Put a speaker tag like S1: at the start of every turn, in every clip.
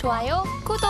S1: 좋아요, 구독.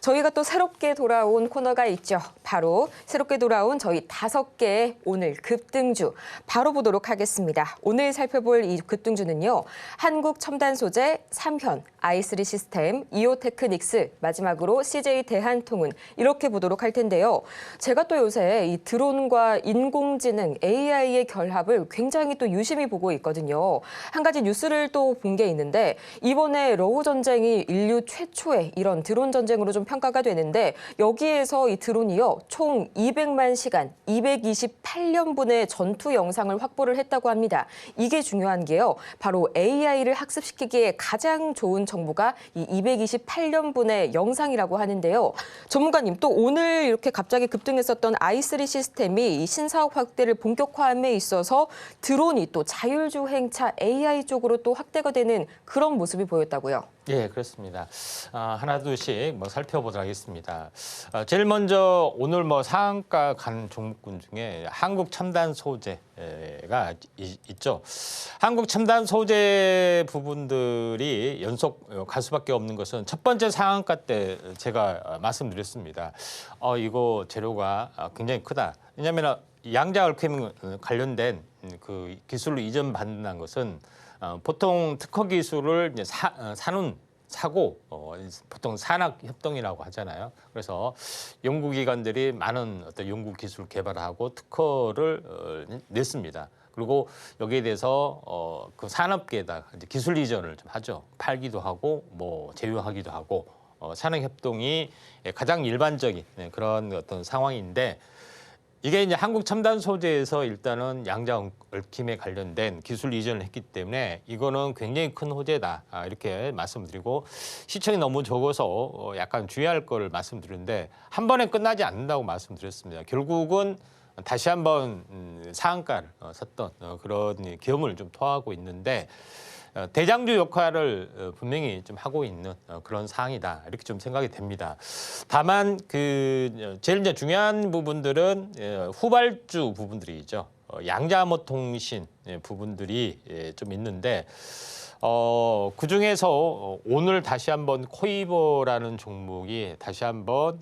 S2: 저희가 또 새롭게 돌아온 코너가 있죠. 바로 새롭게 돌아온 저희 5개의 오늘 급등주 바로 보도록 하겠습니다. 오늘 살펴볼 이 급등주는요. 한국첨단소재, 삼현, i3 시스템, 이오테크닉스, 마지막으로 CJ 대한통운 이렇게 보도록 할 텐데요. 제가 또 요새 이 드론과 인공지능, AI의 결합을 굉장히 또 유심히 보고 있거든요. 한 가지 뉴스를 또 본 게 있는데 이번에 러우 전쟁이 인류 최초의 이런 드론 전쟁으로 좀 평가가 되는데 여기에서 이 드론이요. 총 200만 시간, 228년분의 전투 영상을 확보를 했다고 합니다. 이게 중요한 게요. 바로 AI를 학습시키기에 가장 좋은 정보가 이 228년분의 영상이라고 하는데요. 전문가님, 또 오늘 이렇게 갑자기 급등했었던 i3 시스템이 이 신사업 확대를 본격화함에 있어서 드론이 또 자율주행차 AI 쪽으로 또 확대가 되는 그런 모습이 보였다고요.
S3: 예, 그렇습니다. 하나 둘씩 살펴보도록 하겠습니다. 제일 먼저 오늘 상한가 간 종목군 중에 한국 첨단 소재가 있죠. 한국 첨단 소재 부분들이 연속 갈 수밖에 없는 것은 첫 번째 상한가 때 제가 말씀드렸습니다. 이거 재료가 굉장히 크다. 왜냐하면 양자 얽힘 관련된 그 기술로 이전받는다는 것은 보통 특허 기술을 이제 사고 보통 산학 협동이라고 하잖아요. 그래서 연구기관들이 많은 어떤 연구 기술 개발하고 특허를 냈습니다. 그리고 여기에 대해서 그 산업계에다 이제 기술 이전을 좀 하죠. 팔기도 하고 제휴하기도 하고 산학 협동이 가장 일반적인 그런 어떤 상황인데. 이게 이제 한국 첨단 소재에서 일단은 양자 얽힘에 관련된 기술 이전을 했기 때문에 이거는 굉장히 큰 호재다 이렇게 말씀드리고 시총이 너무 적어서 약간 주의할 거를 말씀드렸는데 한 번에 끝나지 않는다고 말씀드렸습니다. 결국은 다시 한번 상한가를 섰던 그런 기염을 좀 토하고 있는데 대장주 역할을 분명히 좀 하고 있는 그런 사항이다 이렇게 좀 생각이 됩니다. 다만 제일 이제 중요한 부분들은 후발주 부분들이죠. 양자암호통신 부분들이 좀 있는데 그 중에서 오늘 다시 한번 코이버라는 종목이 다시 한번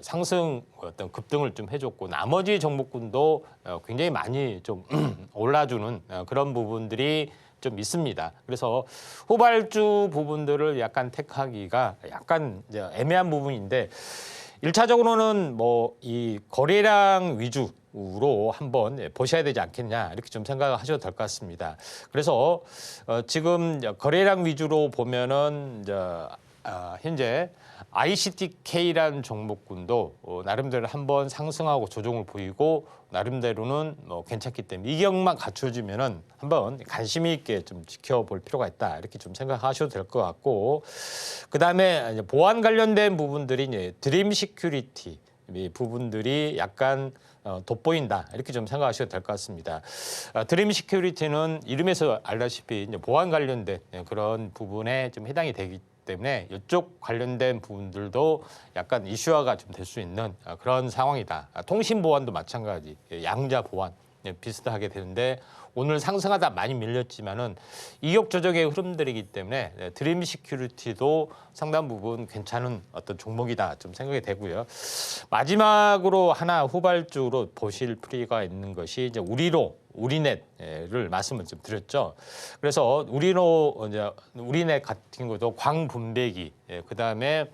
S3: 상승 어떤 급등을 좀 해줬고 나머지 종목군도 굉장히 많이 좀 올라주는 그런 부분들이 좀 있습니다. 그래서 후발주 부분들을 약간 택하기가 약간 이제 애매한 부분인데 1차적으로는 이 거래량 위주로 한번 보셔야 되지 않겠냐 이렇게 좀 생각하셔도 될 것 같습니다. 그래서 지금 거래량 위주로 보면은 현재 ICTK라는 종목군도 나름대로 한번 상승하고 조정을 보이고 나름대로는 괜찮기 때문에 이 경우만 갖춰지면은 한번 관심 있게 좀 지켜볼 필요가 있다 이렇게 좀 생각하셔도 될 것 같고 그다음에 보안 관련된 부분들이 이제 드림 시큐리티 부분들이 약간 돋보인다 이렇게 좀 생각하셔도 될 것 같습니다. 드림 시큐리티는 이름에서 알다시피 이제 보안 관련된 그런 부분에 좀 해당이 되기 때문에 이쪽 관련된 부분들도 약간 이슈화가 좀 될 수 있는 그런 상황이다. 통신 보안도 마찬가지, 양자 보안 비슷하게 되는데 오늘 상승하다 많이 밀렸지만은 이격 조정의 흐름들이기 때문에 드림 시큐리티도 상당 부분 괜찮은 어떤 종목이다 좀 생각이 되고요. 마지막으로 하나 후발주로 보실 필요가 있는 것이 이제 우리넷을 말씀을 좀 드렸죠. 그래서 우리넷 같은 것도 광분배기, 그다음에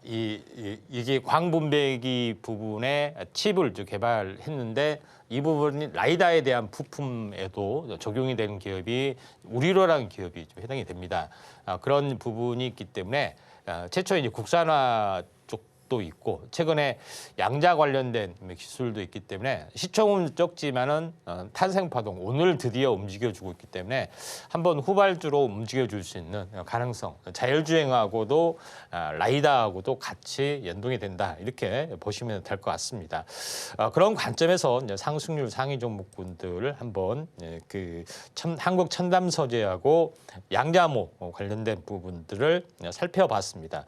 S3: 이게 광분배기 부분에 칩을 개발했는데 이 부분이 라이다에 대한 부품에도 적용이 되는 기업이 우리로라는 기업이 좀 해당이 됩니다. 그런 부분이 있기 때문에 최초에 이제 국산화 쪽도 있고 최근에 양자 관련된 기술도 있기 때문에 시총은 적지만은 탄생파동 오늘 드디어 움직여주고 있기 때문에 한번 후발주로 움직여줄 수 있는 가능성 자율주행하고도 라이다하고도 같이 연동이 된다 이렇게 보시면 될 것 같습니다. 그런 관점에서 이제 상승률 상위 종목군들을 한번 한국 첨단 소재하고 양자암호 관련된 부분들을 살펴봤습니다.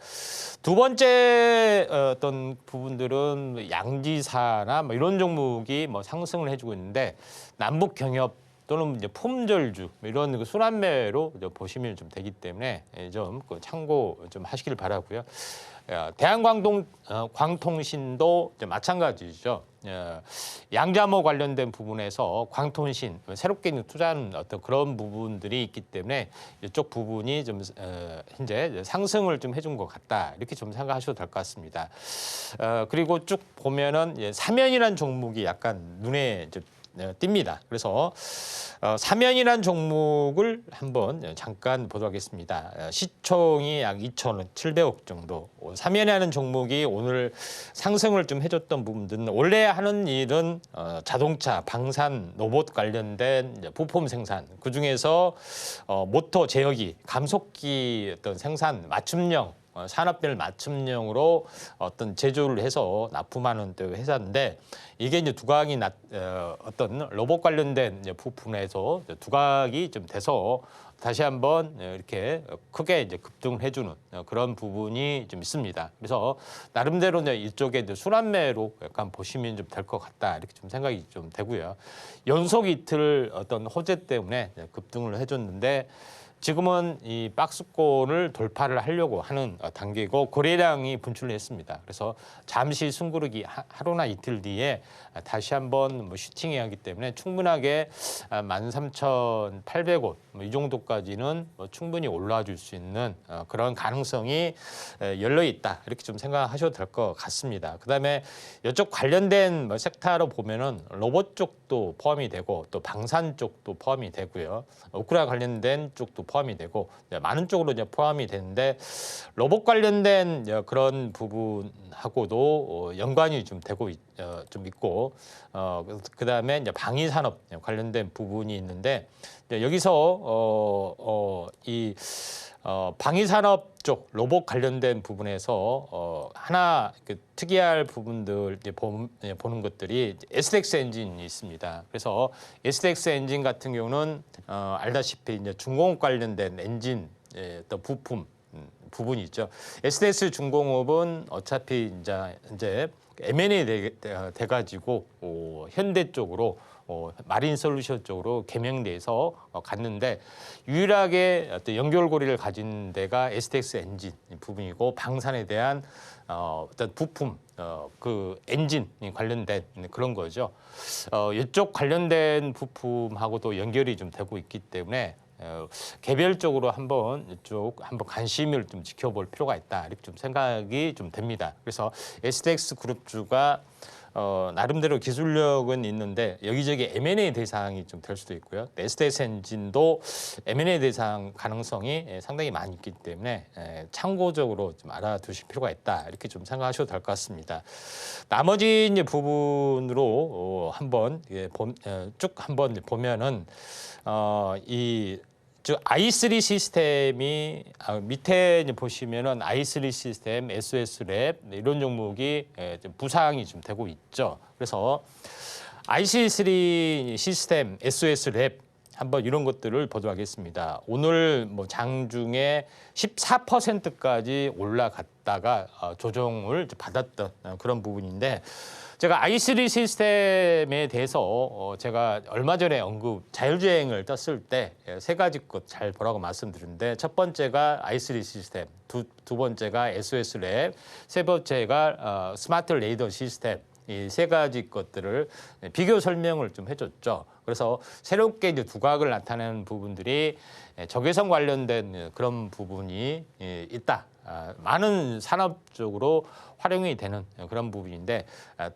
S3: 두 번째 어떤 부분들은 양지사나 이런 종목이 상승을 해주고 있는데 남북 경협 또는 이제 품절주 이런 그 순환매로 보시면 좀 되기 때문에 좀 참고 좀 하시길 바라고요. 광통신도 마찬가지죠. 양자모 관련된 부분에서 광통신 새롭게 투자하는 어떤 그런 부분들이 있기 때문에 이쪽 부분이 좀 현재 상승을 좀 해준 것 같다 이렇게 좀 생각하셔도 될 것 같습니다. 그리고 쭉 보면은 사면이라는 종목이 약간 눈에 띕니다. 그래서 사면이라는 종목을 한번 잠깐 보도록 하겠습니다. 시총이 약 2,700억 정도. 사면이라는 종목이 오늘 상승을 좀 해줬던 부분들은 원래 하는 일은 자동차, 방산, 로봇 관련된 부품 생산. 그 중에서 모터 제어기, 감속기 어떤 생산 맞춤형. 산업별 맞춤형으로 어떤 제조를 해서 납품하는 또 회사인데 이게 이제 두각이 어떤 로봇 관련된 부품에서 두각이 좀 돼서 다시 한번 이렇게 크게 이제 급등을 해주는 그런 부분이 좀 있습니다. 그래서 나름대로 이쪽에 순환매로 약간 보시면 좀 될 것 같다 이렇게 좀 생각이 좀 되고요. 연속 이틀 어떤 호재 때문에 급등을 해줬는데. 지금은 이 박스권을 돌파를 하려고 하는 단계고 거래량이 분출을 했습니다. 그래서 잠시 숨고르기 하루나 이틀 뒤에 다시 한번 뭐 슈팅해야 하기 때문에 충분하게 13,800원 이 정도까지는 충분히 올라와 줄 수 있는 그런 가능성이 열려 있다 이렇게 좀 생각하셔도 될 것 같습니다. 그다음에 이쪽 관련된 섹터로 보면은 로봇 쪽도 포함이 되고 또 방산 쪽도 포함이 되고요. 우크라 관련된 쪽도 포함이 되고 많은 쪽으로 이제 포함이 되는데 로봇 관련된 그런 부분하고도 연관이 좀 되고 좀 있고 그다음에 이제 방위 산업 관련된 부분이 있는데 여기서 이 방위 산업 쪽 로봇 관련된 부분에서 하나 특이할 부분들 이제 보는 것들이 SDX 엔진이 있습니다. 그래서 SDX 엔진 같은 경우는 알다시피 이제 중공업 관련된 엔진 또 부품 부분이 있죠. SDS 중공업은 어차피 이제 M&A 돼가지고 현대 쪽으로 마린 솔루션 쪽으로 개명돼서 갔는데 유일하게 어떤 연결고리를 가진 데가 SDX 엔진 부분이고 방산에 대한 어떤 부품 그 엔진 관련된 그런 거죠. 이쪽 관련된 부품하고도 연결이 좀 되고 있기 때문에 개별적으로 한번 관심을 좀 지켜볼 필요가 있다 이렇게 좀 생각이 좀 됩니다. 그래서 SDX 그룹주가 나름대로 기술력은 있는데 여기저기 M&A 대상이 좀 될 수도 있고요. SDS 엔진도 M&A 대상 가능성이 상당히 많이 있기 때문에 참고적으로 좀 알아두실 필요가 있다 이렇게 좀 생각하셔도 될 것 같습니다. 나머지 이제 부분으로 한번 쭉 한번 보면은 즉 i3 시스템이 밑에 이제 보시면은 i3 시스템, SOS랩 이런 종목이 부상이 좀 되고 있죠. 그래서 i3 시스템, SOS랩 한번 이런 것들을 보도록 하겠습니다. 오늘 뭐 장중에 14%까지 올라갔다가 조정을 받았던 그런 부분인데 제가 i3 시스템에 대해서 제가 얼마 전에 자율주행을 떴을 때 세 가지 것 잘 보라고 말씀드렸는데 첫 번째가 i3 시스템, 두 번째가 SOS랩, 세 번째가 스마트 레이더 시스템. 이 세 가지 것들을 비교 설명을 좀 해줬죠. 그래서 새롭게 이제 두각을 나타내는 부분들이 적외선 관련된 그런 부분이 있다. 많은 산업적으로 활용이 되는 그런 부분인데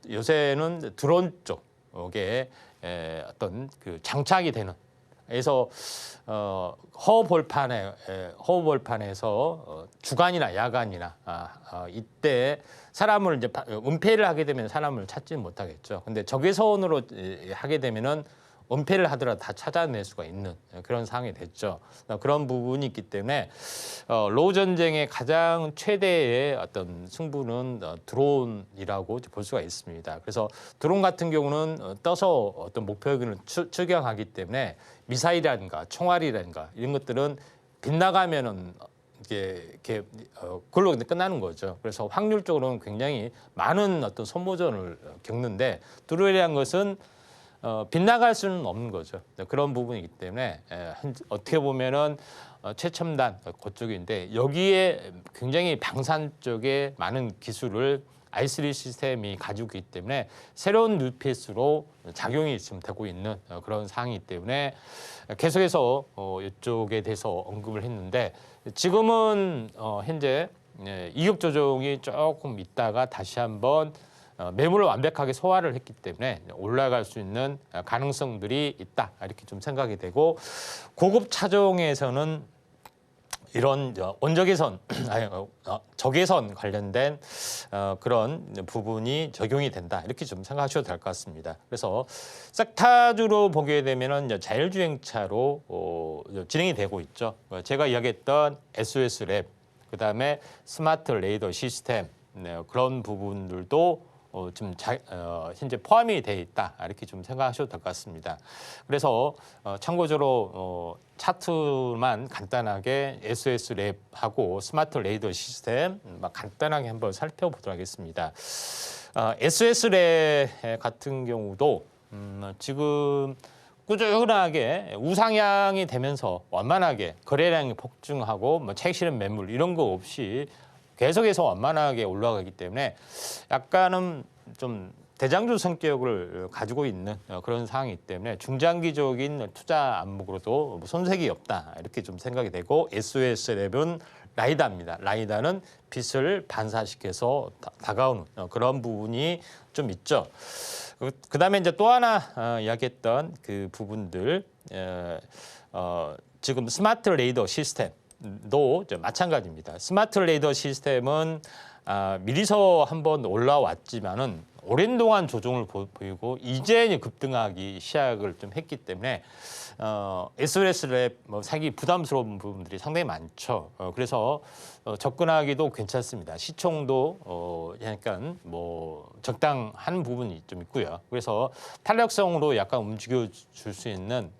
S3: 요새는 드론 쪽에 어떤 그 장착이 되는 그래서 허허벌판에서 주간이나 야간이나 이때 사람을 이제 은폐를 하게 되면 사람을 찾지는 못하겠죠. 근데 적외선으로 하게 되면은 은폐를 하더라도 다 찾아낼 수가 있는 그런 상황이 됐죠. 그런 부분이 있기 때문에 로우 전쟁의 가장 최대의 어떤 승부는 드론이라고 볼 수가 있습니다. 그래서 드론 같은 경우는 떠서 어떤 목표를 추격하기 때문에 미사일이라든가 총알이라든가 이런 것들은 빗나가면은 그걸로 끝나는 거죠. 그래서 확률적으로는 굉장히 많은 어떤 소모전을 겪는데 드론이라는 것은 빗나갈 수는 없는 거죠. 그런 부분이기 때문에 어떻게 보면은 최첨단 그쪽인데 여기에 굉장히 방산 쪽에 많은 기술을 i3 시스템이 가지고 있기 때문에 새로운 뉴페이스로 작용이 지금 되고 있는 그런 상황이기 때문에 계속해서 이쪽에 대해서 언급을 했는데 지금은 현재 이격 조정이 조금 있다가 다시 한번 매물을 완벽하게 소화를 했기 때문에 올라갈 수 있는 가능성들이 있다 이렇게 좀 생각이 되고 고급 차종에서는 이런 원적외선, 적외선 관련된 그런 부분이 적용이 된다 이렇게 좀 생각하셔도 될 것 같습니다. 그래서 섹타주로 보게 되면은 자율주행차로 진행이 되고 있죠. 제가 이야기했던 SOS 랩, 그다음에 스마트 레이더 시스템 그런 부분들도 지금 현재 포함이 돼 있다 이렇게 좀 생각하셔도 될 것 같습니다. 그래서 참고적으로 차트만 간단하게 SOS 랩하고 스마트 레이더 시스템 간단하게 한번 살펴보도록 하겠습니다. SOS 랩 같은 경우도 지금 꾸준하게 우상향이 되면서 완만하게 거래량이 폭증하고 뭐 차익 실현 매물 이런 거 없이 계속해서 완만하게 올라가기 때문에 약간은 좀 대장주 성격을 가지고 있는 그런 상황이기 때문에 중장기적인 투자 안목으로도 손색이 없다 이렇게 좀 생각이 되고 SOS 랩은 라이다입니다. 라이다는 빛을 반사시켜서 다가오는 그런 부분이 좀 있죠. 그다음에 이제 또 하나 이야기했던 그 부분들 지금 스마트 레이더 시스템도 마찬가지입니다. 스마트 레이더 시스템은 미리서 한번 올라왔지만은 오랜 동안 조정을 보이고 이제 급등하기 시작을 좀 했기 때문에 SOS 랩 사기 부담스러운 부분들이 상당히 많죠. 그래서 접근하기도 괜찮습니다. 시총도 약간 뭐 적당한 부분이 좀 있고요. 그래서 탄력성으로 약간 움직여 줄 수 있는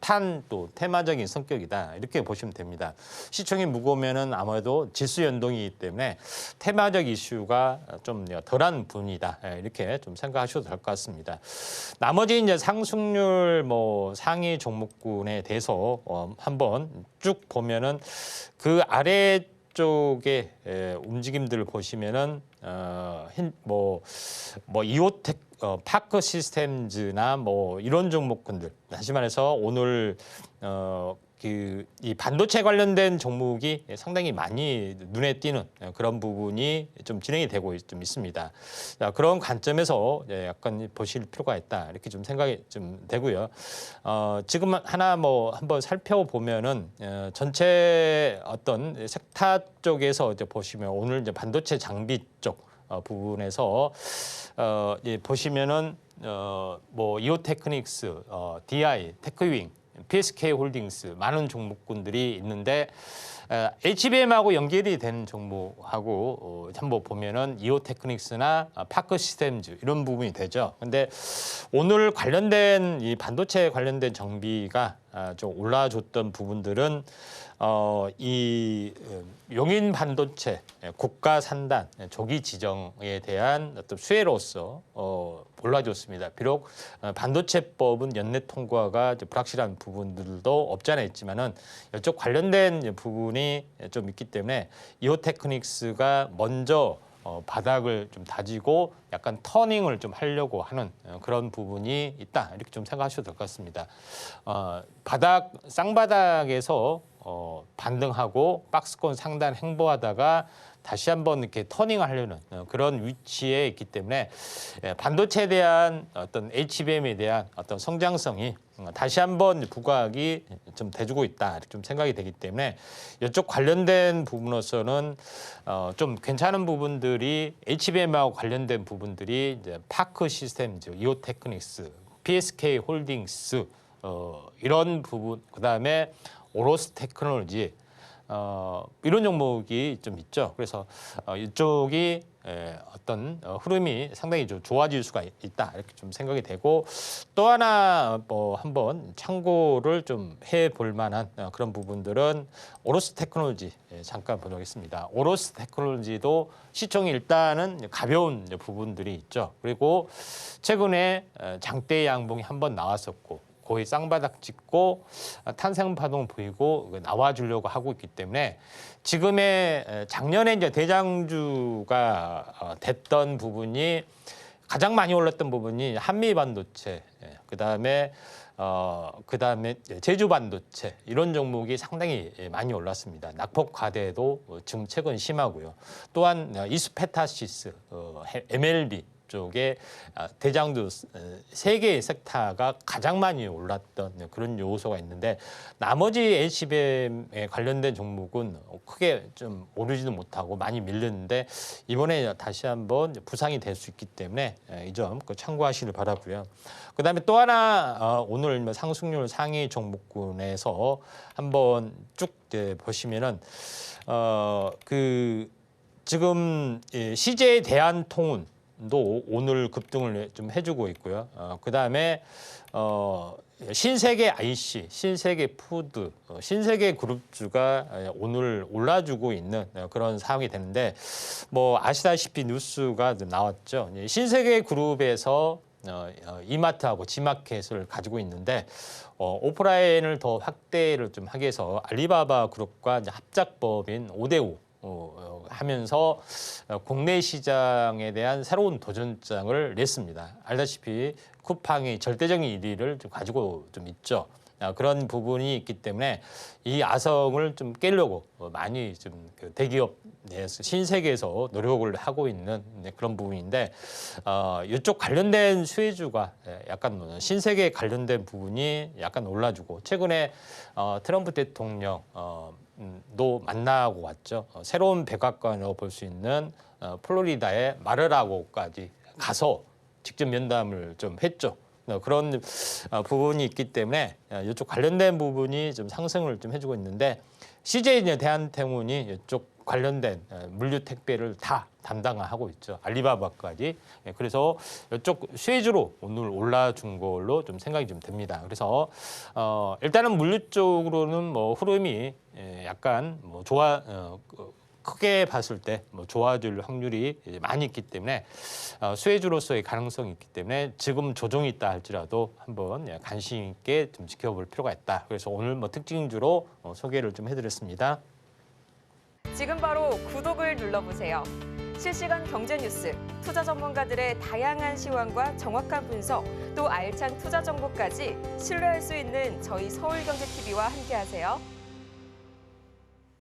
S3: 핫한 또 테마적인 성격이다 이렇게 보시면 됩니다. 시총이 무거우면은 아무래도 지수 연동이기 때문에 테마적 이슈가 좀 덜한 분이다 이렇게 좀 생각하셔도 될 것 같습니다. 나머지 이제 상승률 뭐 상위 종목군에 대해서 한번 쭉 보면은 그 아래 쪽의 움직임들을 보시면은 뭐 이오텍 파크 시스템즈나 뭐 이런 종목군들 다시 말해서 오늘 이 반도체 관련된 종목이 상당히 많이 눈에 띄는 그런 부분이 좀 진행이 되고 좀 있습니다. 자, 그런 관점에서 약간 보실 필요가 있다 이렇게 좀 생각이 좀 되고요. 지금 하나 뭐 한번 살펴보면은 전체 어떤 섹터 쪽에서 이제 보시면 오늘 이제 반도체 장비 쪽 부분에서 보시면은 뭐 이오테크닉스, DI, 테크윙 PSK 홀딩스 많은 종목군들이 있는데 HBM하고 연결이 된 종목하고 한번 보면은 이오테크닉스나 파크 시스템즈 이런 부분이 되죠. 근데 오늘 관련된 이 반도체 관련된 정비가 좀 올라줬던 부분들은 이 용인 반도체 국가 산단 조기 지정에 대한 어떤 수혜로서 올라줬습니다. 비록 반도체법은 연내 통과가 불확실한 부분들도 없지 않아 있지만은 이쪽 관련된 부분이 좀 있기 때문에 이오테크닉스가 먼저 바닥을 좀 다지고 약간 터닝을 좀 하려고 하는 그런 부분이 있다 이렇게 좀 생각하셔도 될 것 같습니다. 쌍바닥에서 반등하고 박스권 상단 행보하다가 다시 한번 이렇게 터닝을 하려는 그런 위치에 있기 때문에 반도체에 대한 어떤 HBM에 대한 어떤 성장성이 다시 한번 부각이 좀 돼주고 있다 이렇게 좀 생각이 되기 때문에 이쪽 관련된 부분으로서는 좀 괜찮은 부분들이 HBM하고 관련된 부분들이 이제 파크 시스템즈, 이오테크닉스, PSK 홀딩스 이런 부분 그다음에 오로스 테크놀로지 이런 종목이 좀 있죠. 그래서 이쪽이 어떤 흐름이 상당히 좀 좋아질 수가 있다 이렇게 좀 생각이 되고 또 하나 뭐 한번 참고를 좀 해볼 만한 그런 부분들은 오로스 테크놀로지 잠깐 보도록 하겠습니다. 오로스 테크놀로지도 시총이 일단은 가벼운 부분들이 있죠. 그리고 최근에 장대 양봉이 한번 나왔었고 거의 쌍바닥 찍고 탄생 파동 보이고 나와주려고 하고 있기 때문에 지금의 작년에 이제 대장주가 됐던 부분이 가장 많이 올랐던 부분이 한미 반도체, 그다음에 제주 반도체 이런 종목이 상당히 많이 올랐습니다. 낙폭 과대도 지금 최근 심하고요. 또한 이스페타시스, MLB 쪽에 대장주 세 개의 섹터가 가장 많이 올랐던 그런 요소가 있는데 나머지 HBM에 관련된 종목은 크게 좀 오르지도 못하고 많이 밀렸는데 이번에 다시 한번 부상이 될 수 있기 때문에 이 점 참고하시길 바라고요. 그다음에 또 하나 오늘 상승률 상위 종목군에서 한번 쭉 보시면은 지금 CJ 대한통운 도 오늘 급등을 좀 해주고 있고요. 그다음에 신세계 IC, 신세계 푸드, 신세계 그룹주가 오늘 올라주고 있는 그런 상황이 되는데 뭐 아시다시피 뉴스가 나왔죠. 신세계 그룹에서 이마트하고 지마켓을 가지고 있는데 오프라인을 더 확대를 좀 하기 위해서 알리바바 그룹과 이제 합작법인 5대5 하면서 국내 시장에 대한 새로운 도전장을 냈습니다. 알다시피 쿠팡이 절대적인 1위를 좀 가지고 좀 있죠. 그런 부분이 있기 때문에 이 아성을 좀 깨려고 많이 좀 대기업 내에서 신세계에서 노력을 하고 있는 그런 부분인데 이쪽 관련된 수혜주가 약간 신세계 관련된 부분이 약간 올라주고 최근에 트럼프 대통령 도 만나고 왔죠. 새로운 백악관으로 볼 수 있는 플로리다의 마르라고까지 가서 직접 면담을 좀 했죠. 그런 부분이 있기 때문에 이쪽 관련된 부분이 좀 상승을 좀 해주고 있는데 CJ 대한통운이 이쪽 관련된 물류 택배를 다 담당하고 있죠. 알리바바까지. 그래서 이쪽 수혜주로 오늘 올라준 걸로 좀 생각이 좀 됩니다. 그래서 일단은 물류 쪽으로는 뭐 흐름이 약간 뭐 크게 봤을 때 뭐 좋아질 확률이 많이 있기 때문에 수혜주로서의 가능성이 있기 때문에 지금 조정이 있다 할지라도 한번 관심 있게 좀 지켜볼 필요가 있다. 그래서 오늘 뭐 특징주로 소개를 좀 해드렸습니다.
S2: 지금 바로 구독을 눌러보세요. 실시간 경제 뉴스, 투자 전문가들의 다양한 시황과 정확한 분석, 또 알찬 투자 정보까지 신뢰할 수 있는 저희 서울경제TV와 함께하세요.